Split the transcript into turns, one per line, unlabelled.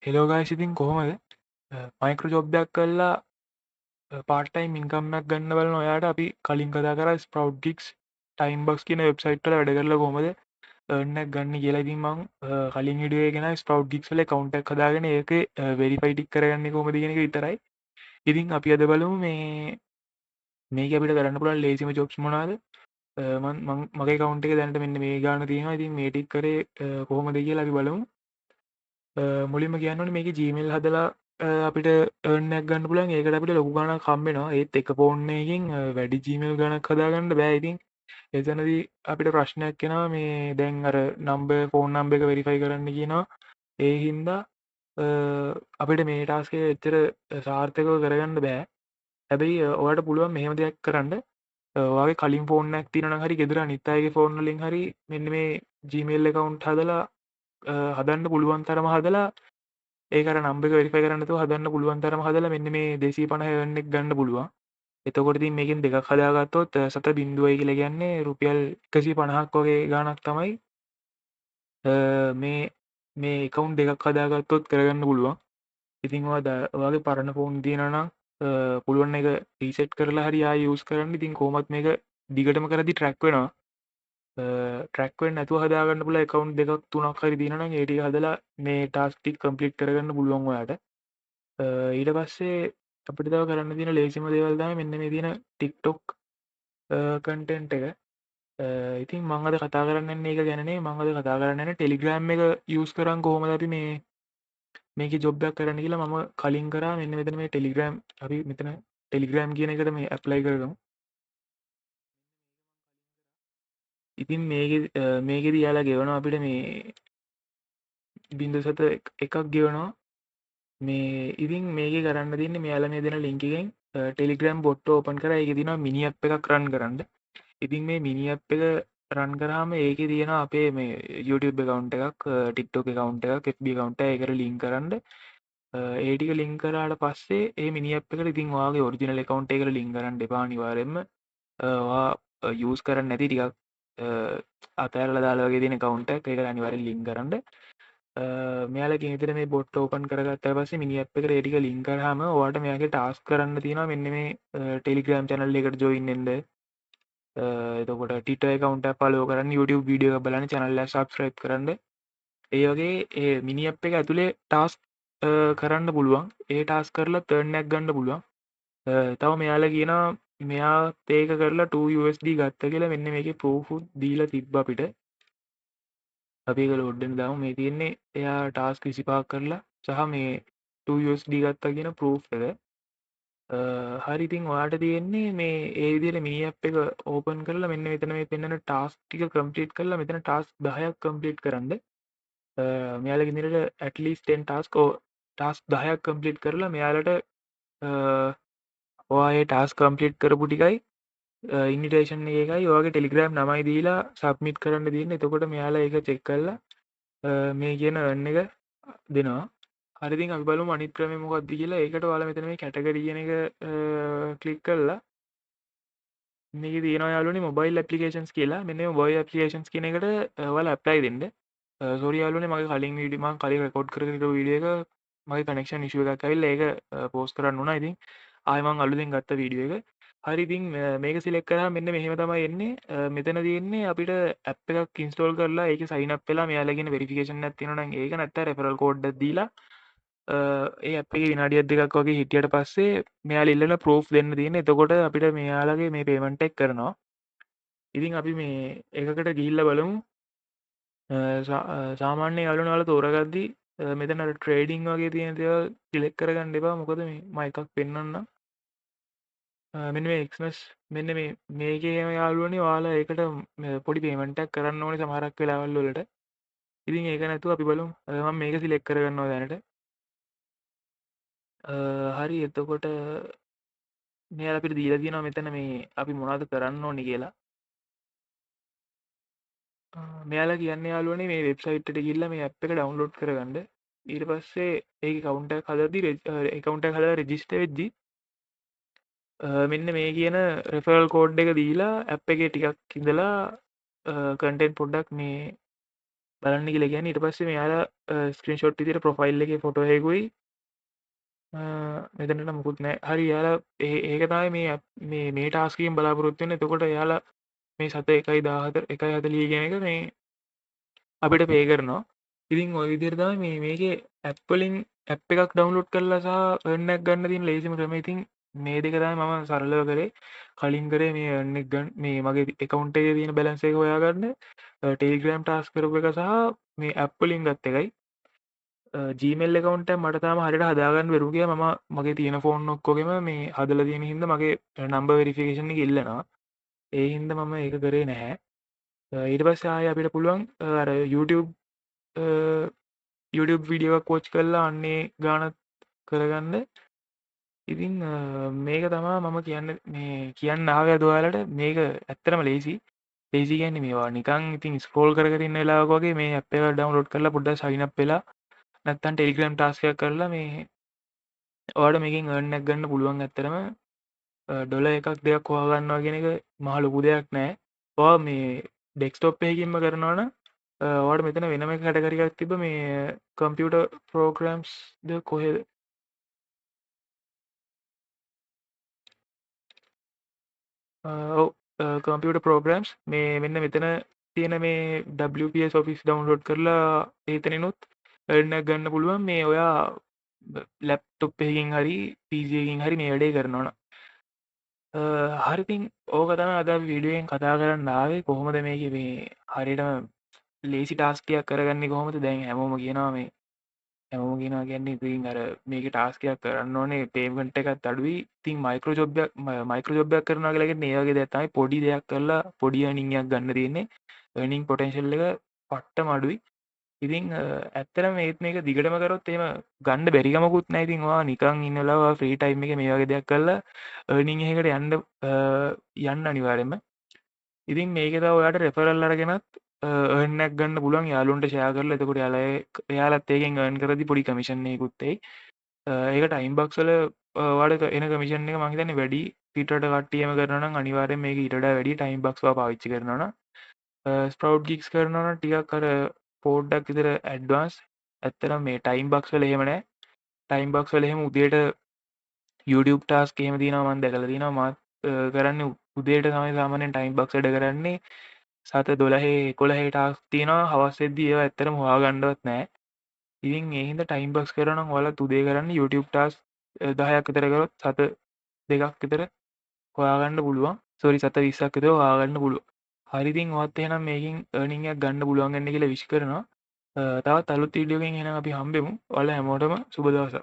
Hello guys ඉතින් කොහොමද micro job එකක් කරලා පාර්ට් ටයිම් ඉන්කම් එකක් ගන්න බලන ඔයාට අපි කලින් කතා කරා ස්ප්‍රවුට් ගිග්ස් ටයිම් බක්ස් කියන වෙබ්සයිට් වල වැඩ කරලා කොහොමද earn එකක් ගන්න කියලා. ඉතින් මම කලින් වීඩියෝ එකේ ගෙන ස්ප්‍රවුට් ගිග්ස් වල account එකක් හදාගෙන ඒකේ වෙරිෆයි ටික කරගන්නේ කොහොමද කියන එක විතරයි. ඉතින් අපි අද බලමු මේක අපිට කරන්න පුළුවන් ලේසිම ජොබ්ස් මොනවාද. මගේ account එකේ දැනට මෙන්න මේ ගාන තියෙනවා. ඉතින් මේ ටික කරේ කොහොමද කියලා අපි බලමු. මුලින්ම කියන්න ඕනේ මේකේ Gmail හදලා අපිට earn එකක් ගන්න පුළුවන්. ඒකට අපිට ලොකු ගාණක් හම්බ වෙනවා. ඒත් එක ෆෝන් එකකින් වැඩි Gmail ගාණක් හදාගන්න බෑ. ඉතින් එතනදී අපිට ප්‍රශ්නයක් එනවා මේ දැන් අර ෆෝන් නම්බර් එක වෙරිෆයි කරන්න කියනවා. ඒ හින්දා අපිට මේ ටාස්ක් එක එච්චර සාර්ථකව කරගන්න බෑ. හැබැයි ඔයාලට පුළුවන් මෙහෙම දෙයක් කරන්න. ඔයාගේ කලින් ෆෝන් එකක් තියෙනවා නම් හරි ගෙදර අනිත් අයගේ ෆෝන් වලින් හරි මෙන්න මේ Gmail account හදලා හදන්න පුළුවන් තරම හදලා ඒකට නම්බර එක වෙරිෆයි කරන්න නැතුව හදන්න පුළුවන් තරම හදලා මෙන්න මේ 250 earn එක ගන්න පුළුවන්. එතකොට ඉතින් මේකෙන් දෙකක් හදාගත්තොත් 7.0යි කියලා කියන්නේ රුපියල් 150ක් වගේ ගාණක් තමයි මේ මේ account දෙකක් හදාගත්තොත් කරගන්න පුළුවන්. ඉතින් ඔයාගේ පරණ ෆෝන් තියෙනවා නම් පුළුවන් එක රීසෙට් කරලා හරි ආයෙ යූස් කරන්න. ඉතින් කොහොමත් මේක දිගටම කරද්දි ට්‍රැක් වෙනවා. ට්‍රැක් වෙන්නේ නැතුව හදාගන්න පුළුවන් account දෙකක් තුනක් හරි තියෙනවා නම් ඒ ටික හදලා මේ ටාස්ක් ටික කම්ප්ලීට් කරගන්න පුළුවන් ඔයාට. ඊට පස්සේ අපිට තව කරන්න තියෙන ලේසිම දේවල් තමයි මෙන්න මේ තියෙන TikTok කන්ටෙන්ට් එක. ඉතින් මම අද කතා කරන්න යන්නේ ඒක ගැන නෙවෙයි. මම අද කතා කරන්න යන්නේ Telegram එක යූස් කරන් කොහොමද අපි මේකේ ජොබ් එකක් කරන්න කියලා. මම කලින් කරා මෙන්න මෙතන මේ Telegram අපි මෙතන Telegram කියන එකට මේ ඇප්ලයි කරගමු. ඉතින් මේකෙදි යාලා ගෙවනවා අපිට මේ 0.1ක් ගෙවනවා. මේ ඉතින් මේකේ කරන්න තියෙන්නේ මෙයාලා මේ දෙන ලින්ක් එකෙන් Telegram bot ඕපන් කරලා ඒකේ තියෙනවා මිනි ඇප් එකක් රන් කරන්න. ඉතින් මේ මිනි ඇප් එක රන් කරාම ඒකේ තියෙනවා අපේ මේ YouTube account එකක්, TikTok account එකක්, FB account එකක් ඒකට ලින්ක් කරන්න. ඒ ටික ලින්ක් කරාට පස්සේ ඒ මිනි ඇප් එකට ඉතින් ඔයාගේ ඔරිජිනල් account එකකට ලින්ක් කරන්න එපා අනිවාර්යයෙන්ම. ඔයා යූස් කරන්නේ නැති ටිකක් අතෑරලා දාලා වගේ තියෙන account එකක් ඒකට අනිවාර්යෙන් ලින්ක් කරන්න. මෙයාලගේ විතර මේ බොට් ඕපන් කරගත්ත පස්සේ මිනි ඇප් එකට ඒ ටික ලින්ක් කරාම ඔයාලට මෙයාගේ ටාස්ක් කරන්න තියෙනවා මෙන්න මේ Telegram channel එකට join වෙන්න. එතකොට Twitter account එක follow කරන්න, YouTube වීඩියෝ එකක් බලන්න, channel එක subscribe කරන්න. ඒ වගේ ඒ මිනි ඇප් එක ඇතුලේ ටාස්ක් කරන්න පුළුවන්. ඒ ටාස්ක් කරලා earn එකක් ගන්න පුළුවන්. තව මෙයාලා කියනවා මෙයාත් ඒක කරලා 2 USD ගත්ත කියලා. මෙන්න මේකේ proof උත් දීලා තිබ්බ අපිට. අපි ඒක ලෝඩ් වෙන්න දාමු. මේ තියෙන්නේ එයා ටාස්ක් 25ක් කරලා සහ මේ 2 USD ගත්තා කියන proof එක. හරි ඉතින් ඔයාට තියෙන්නේ මේ ඒ විදිහට මිනි ඇප් එක ඕපන් කරලා මෙන්න මෙතන මේ පෙන්නන ටාස්ක් ටික කම්ප්ලීට් කරලා මෙතන ටාස්ක් 10ක් කම්ප්ලීට් කරන්න. මෙයාලගේ විදිහට at least 10 ටාස්ක් 10ක් කම්ප්ලීට් කරලා මෙයාලට ඔයා ඒ ටාස්ක් කම්ප්ලීට් කරපු ටිකයි ඉන්විටේෂන් එකයි ඔයාගේ ටෙලිග්‍රෑම් නමයි දීලා සබ්මිට් කරන්න තියෙන්නේ. එතකොට මෙයාලා ඒක චෙක් කරලා මේ කියන earn එක දෙනවා. හරි ඉතින් අපි බලමු අනිත් ක්‍රමය මොකක්ද කියලා. ඒකට ඔයාලා මෙතන මේ කැටගරි කියන එක ක්ලික් කරලා මේකේ තියෙනවා යාළුවනේ මොබයිල් ඇප්ලිකේෂන්ස් කියලා. මෙන්න මේ මොබයිල් ඇප්ලිකේෂන්ස් කියන එකට ඔයාලා ඇප්ලයි දෙන්න. සෝරි යාළුවනේ මගේ කලින් වීඩියෝ මම කලින් රෙකෝඩ් කරගෙන ඉන්න වීඩියෝ එක මගේ කනෙක්ෂන් ඉෂුව එකක් ඇවිල්ලා ඒක පෝස්ට් කරන්න වුණා. ඉතින් ආයෙ මම අලුතෙන් ගත්ත වීඩියෝ එක. හරි ඉතින් මේක සිලෙක්ට් කරාම මෙන්න මෙහෙම තමයි එන්නේ. මෙතන තියෙන්නේ අපිට ඇප් එකක් ඉන්ස්ටෝල් කරලා ඒකේ සයින් අප් වෙලා මෙයාලා කියන වෙරිෆිකේෂන් එකක් තියෙනවා නම් ඒක නැත්නම් රෙෆරල් කෝඩ් එකක් දීලා ඒ ඇප් එකේ විනාඩියක් දෙකක් වගේ හිටියට පස්සේ මෙයාලා ඉල්ලන ප්‍රූෆ් දෙන්න තියෙන්නේ. එතකොට අපිට මෙයාලගේ මේ පේමන්ට් එක කරනවා. ඉතින් අපි මේ එකකට ගිහිල්ලා බලමු. සාමාන්‍ය යාළුවනේ ඔයාලා තෝරගද්දි මෙතන අර ට්‍රේඩින් වගේ තියෙන දේවල් සිලෙක්ට් කරගන්න එපා. මොකද මේ මම එකක් පෙන්වන්නම්. මෙන්න මේ එක්ස්මස් මෙන්න මේකේ යාළුවනේ ඔයාලා ඒකට පොඩි පේමන්ට් එකක් කරන්න ඕනේ සමහරක් වෙලාවල් වලට. ඉතින් ඒක නැතුව අපි බලමු. මම මේක සිලෙක්ට් කරගන්නවා දැනට. හරි එතකොට මෙයාලා අපිට දීලා තියෙනවා මෙතන මේ අපි මොනවද කරන්න ඕනේ කියලා. මෙයාලා කියන්නේ යාළුවනේ මේ වෙබ්සයිට් එකට ගිහිල්ලා මේ ඇප් එක ඩවුන්ලෝඩ් කරගන්න. ඊට පස්සේ ඒකේ account එකක් හදද්දි account එක හදලා රෙජිස්ටර් වෙද්දි මෙන්න මේ කියන රෙෆරල් කෝඩ් එක දීලා ඇප් එකේ ටිකක් ඉඳලා කන්ටෙන්ට් පොඩ්ඩක් මේ බලන්න කියලා කියන්නේ. ඊට පස්සේ මෙයාලා ස්ක්‍රීන්ෂොට් විදිහට ප්‍රොෆයිල් එකේ ෆොටෝ එකකුයි මෙතනට මුකුත් නෑ. හරි යාලා ඒක තමයි මේ ටාස්ක් එකෙන් බලාපොරොත්තු වෙන්නේ. එතකොට යාලා මේ 7 1.14 1.40 කියන එක මේ අපිට පේ කරනවා. ඉතින් ඔය විදිහට තමයි මේකේ ඇප් වලින් ඇප් එකක් ඩවුන්ලෝඩ් කරලා සහ earn එකක් ගන්න තියෙන ලේසිම ක්‍රමය. ඉතින් මේ දෙක තමයි මම සරලව කරේ. කලින් කරේ මේ earn එක ගන්න මේ මගේ account එකේ තියෙන balance එක හොයාගන්න Telegram task කරපු එක සහ මේ ඇප් වලින් ගත් එකයි. Gmail account එක මට තාම හරියට හදාගන්න බැරුව ගියා. මම මගේ තියෙන ෆෝන් ඔක්කොගෙම මේ හදලා තියෙන හින්දා මගේ number verification එක ඉල්ලනවා. ඒ හින්දා මම ඒක කරේ නැහැ. ඊට පස්සේ ආයේ අපිට පුළුවන් අර YouTube වීඩියෝ එකක් වොච් කරලා අන්නේ ගානක් කරගන්න. ඉතින් මේක තමා මම කියන්න ආවේ අද ඔයාලට. මේක ඇත්තටම ලේසි. ලේසි කියන්නේ මේවා නිකන් ඉතින් ස්ක්‍රෝල් කර කර ඉන්න වෙලාවක වගේ මේ ඇප් එක ඩවුන්ලෝඩ් කරලා පොඩ්ඩක් සයින් අප් වෙලා නැත්තම් ටෙලිග්‍රෑම් ටාස්ක් එකක් කරලා මේ ඔයාලට මේකෙන් earn එකක් ගන්න පුළුවන්. ඇත්තටම ඩොලර් එකක් දෙකක් හොයාගන්නවා කියන එක මහ ලොකු දෙයක් නෑ. ඔයා මේ ඩෙස්ක්ටොප් එකකින්ම කරනවා නම් ඔයාලට මෙතන වෙනම කැටගරි එකක් තිබ්බ මේ කම්පියුටර් ප්‍රෝග්‍රෑම්ස් ද කොහෙද ඔව් කම්පියුටර් ප්‍රෝග්‍රෑම්ස් මේ මෙන්න මෙතන තියෙන මේ WPS ඔෆිස් ඩවුන්ලෝඩ් කරලා එතනිනුත් earn එකක් ගන්න පුළුවන්. මේ ඔයා ලැප්ටොප් එකකින් හරි PC එකකින් හරි මේ වැඩේ කරනවා නම් හරිතින් ඕක තම අද වීඩියුවෙන් කතා කරන්න ආවේ. කොහොමද මේක මේ හරියටම ලේසි ටාස්ක් එකක් කරගන්නේ කොහොමද? දැන් හැමෝම කියනවා මේ හැමෝම කියනවා කියන්නේ ඉතින් අර මේකේ ටාස්ක් එකක් කරන්න ඕනේ පේමන්ට් එකත් අඩුයි. ඉතින් මයික්‍රෝ ජොබ් එකක් කරනවා කියලා කියන්නේ ඒ වගේ දෙයක් තමයි. පොඩි දෙයක් කරලා පොඩි earning එකක් ගන්න තියෙන්නේ. earning potential එක පට්ටම අඩුයි. ඉතින් ඇත්තටම ඒත් මේක දිගටම කරොත් එහෙම ගන්න බැරි කමකුත් නැහැ. ඉතින් ඔයා නිකන් ඉන්න වෙලාව ඔයා ෆ්‍රී ටයිම් එකේ මේ වගේ දෙයක් කරලා earning එකකට යන්න අනිවාර්යෙන්ම. ඉතින් මේකේ තව ඔයාට රෙෆරල් අරගෙනත් earn එකක් ගන්න පුළුවන්. යාළුවන්ට ෂෙයා කරලා එතකොට එයාලත් ඒකෙන් earn කරද්දි පොඩි කමිෂන් එකකුත් එයි. ඒක ටයිම් බක්ස් වල ඔයාලට එන කමිෂන් එක මම හිතන්නේ වැඩි. පිටරට කට්ටියම කරනවා නම් අනිවාර්යෙන් මේක ඊට වඩා වැඩි ටයිම් බක්ස් ඔයා පාවිච්චි කරනවා නම්. ස්ප්‍රවුට් ගිග්ස් කරනවා නම් ටිකක් අර පොඩ්ඩක් විතර ඇඩ්වාන්ස්. ඇත්තටම මේ ටයිම් බක්ස් වල එහෙම නැහැ. ටයිම් බක්ස් වල එහෙම උදේට YouTube ටාස්ක් එහෙම තියෙනවා මම දැකලා තියෙනවා. මාත් කරන්නේ උදේට තමයි සාමාන්‍යයෙන් ටයිම් බක්ස් වැඩ කරන්නේ. 7 12 ටාස්ක් තියෙනවා. හවස් වෙද්දි ඒවා ඇත්තටම හොයාගන්නවත් නැහැ. ඉතින් ඒ හින්දා ටයිම් බක්ස් කරනවා නම් ඔයාලා උදේ කරන්න YouTube ටාස්ක් 10ක් විතර කරොත් 7 2ක් විතර හොයාගන්න පුළුවන්. සෝරි 7 20ක් විතර හොයාගන්න පුළුවන්. හරි ඉතින් ඔයත් එහෙනම් මේකෙන් earning එකක් ගන්න පුළුවන් වෙන්න කියලා විශ් කරනවා. තවත් අලුත් වීඩියෝ එකකින් එහෙනම් අපි හම්බෙමු. ඔයාලා හැමෝටම සුබ දවසක්.